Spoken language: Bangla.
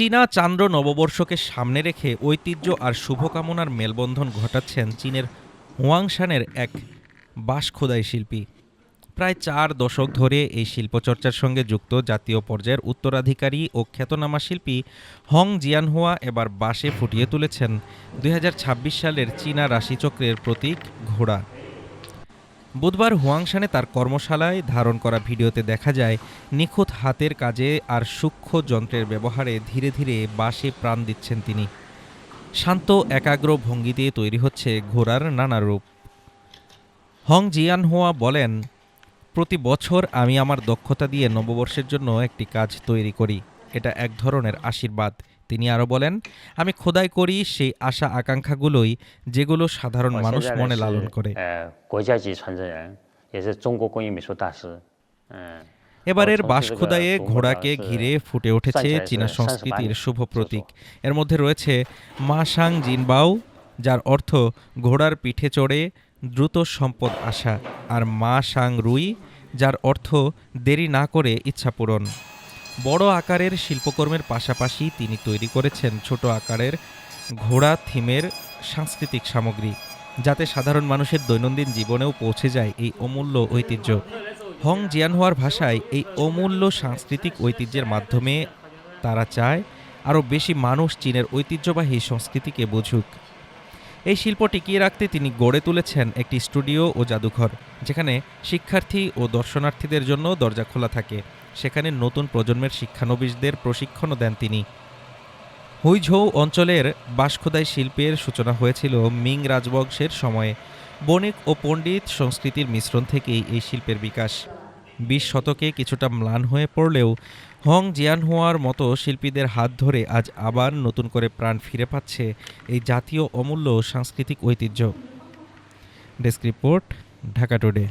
চীনা চান্দ্র নববর্ষকে সামনে রেখে ঐতিহ্য আর শুভকামনার মেলবন্ধন ঘটাচ্ছেন চীনের হুয়াংশানের এক বাঁশ খোদাই শিল্পী। প্রায় ৪ দশক ধরে এই শিল্পচর্চার সঙ্গে যুক্ত জাতীয় পর্যায়ের উত্তরাধিকারী ও খ্যাতনামা শিল্পী হং জিয়ানহুয়া এবার বাঁশে ফুটিয়ে তুলেছেন ২০২৬ সালের চীনা রাশিচক্রের প্রতীক ঘোড়া। বুধবার হুয়াংশানে তার কর্মশালায় ধারণ করা ভিডিওতে দেখা যায় নিখুঁত হাতের কাজে আর সূক্ষ্ম যন্ত্রের ব্যবহারে ধীরে ধীরে বাঁশে প্রাণ দিচ্ছেন তিনি। শান্ত একাগ্র ভঙ্গিতে তৈরি হচ্ছে ঘোড়ার নানা রূপ। হং জিয়ানহুয়া বলেন, প্রতি বছর আমি আমার দক্ষতা দিয়ে নববর্ষের জন্য একটি কাজ তৈরি করি। এটা এক ধরনের আশীর্বাদ। তিনি আরও বলেন, আমি খোদাই করি সেই আশা আকাঙ্ক্ষাগুলোই যেগুলো সাধারণ মানুষ মনে লালন করে। 国家级传承人，也是中国工艺美术大师。 এবারের বাঁশ খোদাইয়ে ঘোড়াকে ঘিরে ফুটে উঠেছে চীনা সংস্কৃতির শুভ প্রতীক। এর মধ্যে রয়েছে মা সাং জিনবাও, যার অর্থ ঘোড়ার পিঠে চড়ে দ্রুত সম্পদ আসা, আর মা সাং রুই, যার অর্থ দেরি না করে ইচ্ছা পূরণ। বড় আকারের শিল্পকর্মের পাশাপাশি তিনি তৈরি করেছেন ছোট আকারের ঘোড়া থিমের সাংস্কৃতিক সামগ্রী, যাতে সাধারণ মানুষের দৈনন্দিন জীবনেও পৌঁছে যায় এই অমূল্য ঐতিহ্য। হং জিয়ানহুয়ার ভাষায়, এই অমূল্য সাংস্কৃতিক ঐতিহ্যের মাধ্যমে তারা চায় আরও বেশি মানুষ চীনের ঐতিহ্যবাহী সংস্কৃতিকে বুঝুক। এই শিল্প টিকিয়ে রাখতে তিনি গড়ে তুলেছেন একটি স্টুডিও ও জাদুঘর, যেখানে শিক্ষার্থী ও দর্শনার্থীদের জন্য দরজা খোলা থাকে। সেখানে নতুন প্রজন্মের শিক্ষানবিশদের প্রশিক্ষণও দেন তিনি। হুইঝৌ অঞ্চলের বাঁশখোদাই শিল্পের সূচনা হয়েছিল মিং রাজবংশের সময়ে। বণিক ও পণ্ডিত সংস্কৃতির মিশ্রণ থেকেই এই শিল্পের বিকাশ। ২০ শতকে কিছুটা ম্লান হয়ে পড়লেও হং জিয়ানহুয়ার মতো শিল্পীদের হাত ধরে আজ আবার নতুন করে প্রাণ ফিরে পাচ্ছে এই জাতীয় অমূল্য সাংস্কৃতিক ঐতিহ্য। Desk report, Dhaka today.